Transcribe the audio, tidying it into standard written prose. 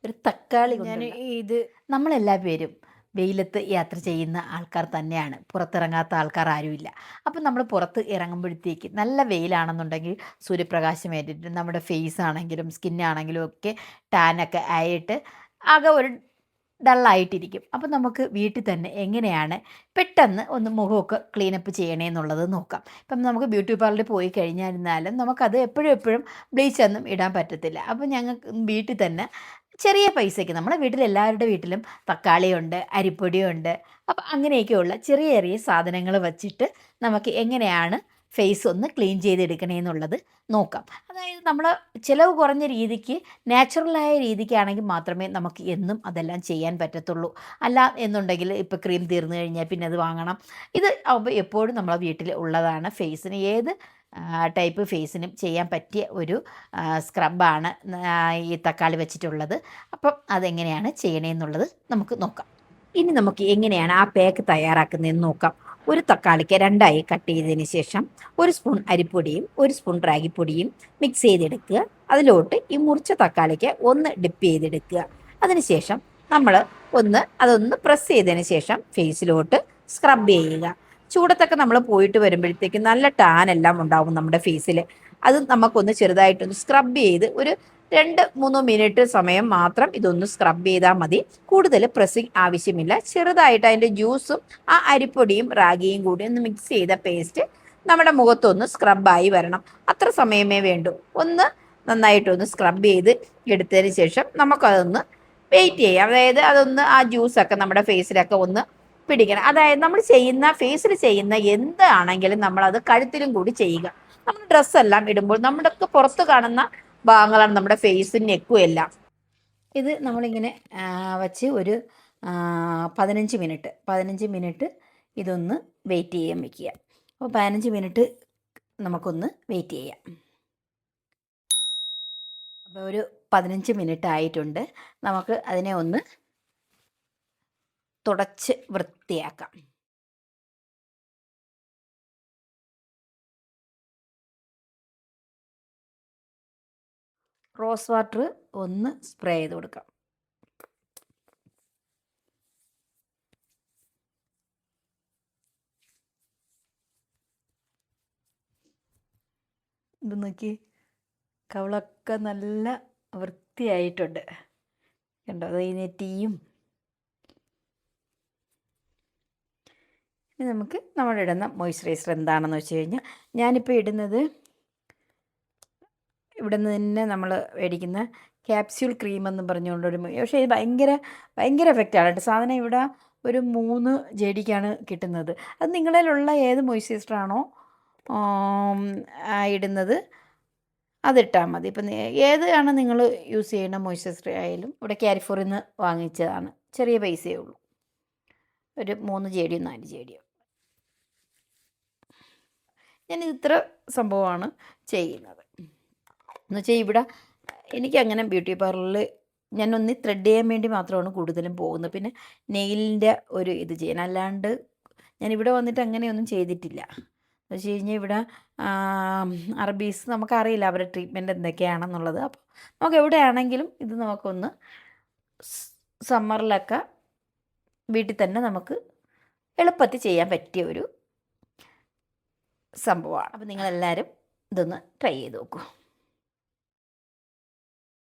ഒരു തക്കാളി ഞാൻ കൊണ്ടുള്ള ഇത് നമ്മളെല്ലാ പേരും വെയിലത്ത് യാത്ര ചെയ്യുന്ന ആൾക്കാർ തന്നെയാണ്. പുറത്തിറങ്ങാത്ത ആൾക്കാർ ആരുമില്ല. അപ്പം നമ്മൾ പുറത്ത് ഇറങ്ങുമ്പോഴത്തേക്ക് നല്ല വെയിലാണെന്നുണ്ടെങ്കിൽ സൂര്യപ്രകാശം ഏറ്റിട്ട് നമ്മുടെ ഫേസ് ആണെങ്കിലും സ്കിന്നാണെങ്കിലും ഒക്കെ ടാനൊക്കെ ആയിട്ട് ആകെ ഒരു ഡള്ളായിട്ടിരിക്കും. അപ്പം നമുക്ക് വീട്ടിൽ തന്നെ എങ്ങനെയാണ് പെട്ടെന്ന് ഒന്ന് മുഖമൊക്കെ ക്ലീനപ്പ് ചെയ്യണേന്നുള്ളത് നോക്കാം. ഇപ്പം നമുക്ക് ബ്യൂട്ടി പാർലറിൽ പോയി കഴിഞ്ഞിരുന്നാലും നമുക്കത് എപ്പോഴും എപ്പോഴും ബ്ലീച്ചൊന്നും ഇടാൻ പറ്റത്തില്ല. അപ്പം ഞങ്ങൾക്ക് വീട്ടിൽ തന്നെ ചെറിയ പൈസയ്ക്ക് നമ്മുടെ വീട്ടിൽ എല്ലാവരുടെ വീട്ടിലും തക്കാളിയുണ്ട്, അരിപ്പൊടിയുണ്ട്. അപ്പം അങ്ങനെയൊക്കെയുള്ള ചെറിയ ചെറിയ സാധനങ്ങൾ വച്ചിട്ട് നമുക്ക് എങ്ങനെയാണ് ഫേസ് ഒന്ന് ക്ലീൻ ചെയ്തെടുക്കണേന്നുള്ളത് നോക്കാം. അതായത് നമ്മൾ ചിലവ് കുറഞ്ഞ രീതിക്ക് നാച്ചുറലായ രീതിക്കാണെങ്കിൽ മാത്രമേ നമുക്ക് എന്നും അതെല്ലാം ചെയ്യാൻ പറ്റത്തുള്ളൂ. അല്ല എന്നുണ്ടെങ്കിൽ ഇപ്പോൾ ക്രീം തീർന്നു കഴിഞ്ഞാൽ പിന്നെ അത് വാങ്ങണം. ഇത് ആവുമ്പോൾ എപ്പോഴും നമ്മളെ വീട്ടിൽ ഉള്ളതാണ്. ഫേസിന് ഏത് ടൈപ്പ് ഫേസിനും ചെയ്യാൻ പറ്റിയ ഒരു സ്ക്രബാണ് ഈ തക്കാളി വെച്ചിട്ടുള്ളത്. അപ്പം അതെങ്ങനെയാണ് ചെയ്യണേന്നുള്ളത് നമുക്ക് നോക്കാം. ഇനി നമുക്ക് എങ്ങനെയാണ് ആ പാക്ക് തയ്യാറാക്കുന്നതെന്ന് നോക്കാം. ഒരു തക്കാളിക്ക് രണ്ടായി കട്ട് ചെയ്തതിന് ശേഷം 1 സ്പൂൺ അരിപ്പൊടിയും 1 സ്പൂൺ റാഗിപ്പൊടിയും മിക്സ് ചെയ്തെടുക്കുക. അതിലോട്ട് ഈ മുറിച്ച തക്കാളിക്ക് ഒന്ന് ഡിപ്പ് ചെയ്തെടുക്കുക. അതിനുശേഷം നമ്മൾ അതൊന്ന് പ്രസ് ചെയ്തതിന് ശേഷം ഫേസിലോട്ട് സ്ക്രബ് ചെയ്യുക. ചൂടത്തൊക്കെ നമ്മൾ പോയിട്ട് വരുമ്പോഴത്തേക്ക് നല്ല ടാൻ എല്ലാം ഉണ്ടാവും നമ്മുടെ ഫേസിൽ. അത് നമുക്കൊന്ന് ചെറുതായിട്ടൊന്ന് സ്ക്രബ് ചെയ്ത് ഒരു 2-3 മിനിറ്റ് സമയം മാത്രം ഇതൊന്ന് സ്ക്രബ് ചെയ്താൽ മതി. കൂടുതൽ പ്രസ്സിങ് ആവശ്യമില്ല. ചെറുതായിട്ട് അതിൻ്റെ ജ്യൂസും ആ അരിപ്പൊടിയും റാഗിയും കൂടി ഒന്ന് മിക്സ് ചെയ്ത പേസ്റ്റ് നമ്മുടെ മുഖത്തൊന്ന് സ്ക്രബായി വരണം. അത്ര സമയമേ വേണ്ടൂ. ഒന്ന് നന്നായിട്ടൊന്ന് സ്ക്രബ് ചെയ്ത് എടുത്തതിന് ശേഷം നമുക്കതൊന്ന് വെയിറ്റ് ചെയ്യാം. അതായത് അതൊന്ന് ആ ജ്യൂസൊക്കെ നമ്മുടെ ഫേസിലൊക്കെ ഒന്ന് പിടിക്കണം. അതായത് നമ്മൾ ചെയ്യുന്ന ഫേസിൽ ചെയ്യുന്ന എന്താണെങ്കിലും നമ്മളത് കഴുത്തിലും കൂടി ചെയ്യുക. നമ്മൾ ഡ്രസ്സെല്ലാം ഇടുമ്പോൾ നമ്മുടെയൊക്കെ പുറത്ത് കാണുന്ന ഭാഗങ്ങളാണ് നമ്മുടെ ഫേസും നെക്കും എല്ലാം. ഇത് നമ്മളിങ്ങനെ വച്ച് ഒരു 15 മിനിറ്റ് ഇതൊന്ന് വെയിറ്റ് ചെയ്യാൻ വെക്കുക. അപ്പോൾ 15 മിനിറ്റ് നമുക്കൊന്ന് വെയിറ്റ് ചെയ്യാം. അപ്പോൾ ഒരു 15 മിനിറ്റ് ആയിട്ടുണ്ട്. നമുക്ക് അതിനെ ഒന്ന് തുടച്ച് വൃത്തിയാക്കാം. റോസ് വാട്ടർ ഒന്ന് സ്പ്രേ ചെയ്ത് കൊടുക്കാം. ഇത് നോക്കി, കവിളൊക്കെ നല്ല വൃത്തിയായിട്ടുണ്ട്. കണ്ടോ, അത് ഈ നെറ്റിയും. ഇനി നമുക്ക് നമ്മളിടുന്ന മോയ്സ്ചറൈസർ എന്താണെന്ന് വെച്ച് കഴിഞ്ഞാൽ ഞാനിപ്പോൾ ഇടുന്നത് ഇവിടെ നിന്ന് തന്നെ നമ്മൾ മേടിക്കുന്ന ക്യാപ്സ്യൂൾ ക്രീം എന്ന് പറഞ്ഞുകൊണ്ടൊരു, പക്ഷേ ഇത് ഭയങ്കര ഭയങ്കര എഫക്റ്റാണ് കേട്ടോ. സാധനം ഇവിടെ ഒരു 3 ജെഡിക്കാണ് കിട്ടുന്നത്. അത് നിങ്ങളിലുള്ള ഏത് മോയ്സ്ചറൈസറാണോ ഇടുന്നത് അതിട്ടാൽ മതി. ഇപ്പം ഏതാണ് നിങ്ങൾ യൂസ് ചെയ്യുന്ന മോയ്സ്ചറൈസർ ആയാലും ഇവിടെ കാരിഫോറിൽ നിന്ന് വാങ്ങിച്ചതാണ്. ചെറിയ പൈസയേ ഉള്ളൂ. ഒരു 3 ജെഡിയോ 4 ജെഡിയോ. ഞാനിത് ഇത്ര സംഭവമാണ് ചെയ്യുന്നത്. എന്നുവെച്ചാൽ ഇവിടെ എനിക്കങ്ങനെ ബ്യൂട്ടി പാർലറിൽ ഞാനൊന്ന് ത്രെഡ് ചെയ്യാൻ വേണ്ടി മാത്രമാണ് കൂടുതലും പോകുന്നത്. പിന്നെ നെയിലിൻ്റെ ഒരു ഇത് ചെയ്യാൻ, അല്ലാണ്ട് ഞാനിവിടെ വന്നിട്ട് അങ്ങനെയൊന്നും ചെയ്തിട്ടില്ല. എന്ന് വെച്ച് കഴിഞ്ഞാൽ ഇവിടെ അറബീസ് നമുക്കറിയില്ല അവരുടെ ട്രീറ്റ്മെൻറ്റ് എന്തൊക്കെയാണെന്നുള്ളത്. അപ്പോൾ നമുക്ക് എവിടെയാണെങ്കിലും ഇത് നമുക്കൊന്ന് സമ്മറിലൊക്കെ വീട്ടിൽ തന്നെ നമുക്ക് എളുപ്പത്തിൽ ചെയ്യാൻ പറ്റിയ ഒരു സംഭവമാണ്. അപ്പോൾ നിങ്ങളെല്ലാവരും ഇതൊന്ന് ട്രൈ ചെയ്ത് നോക്കൂ.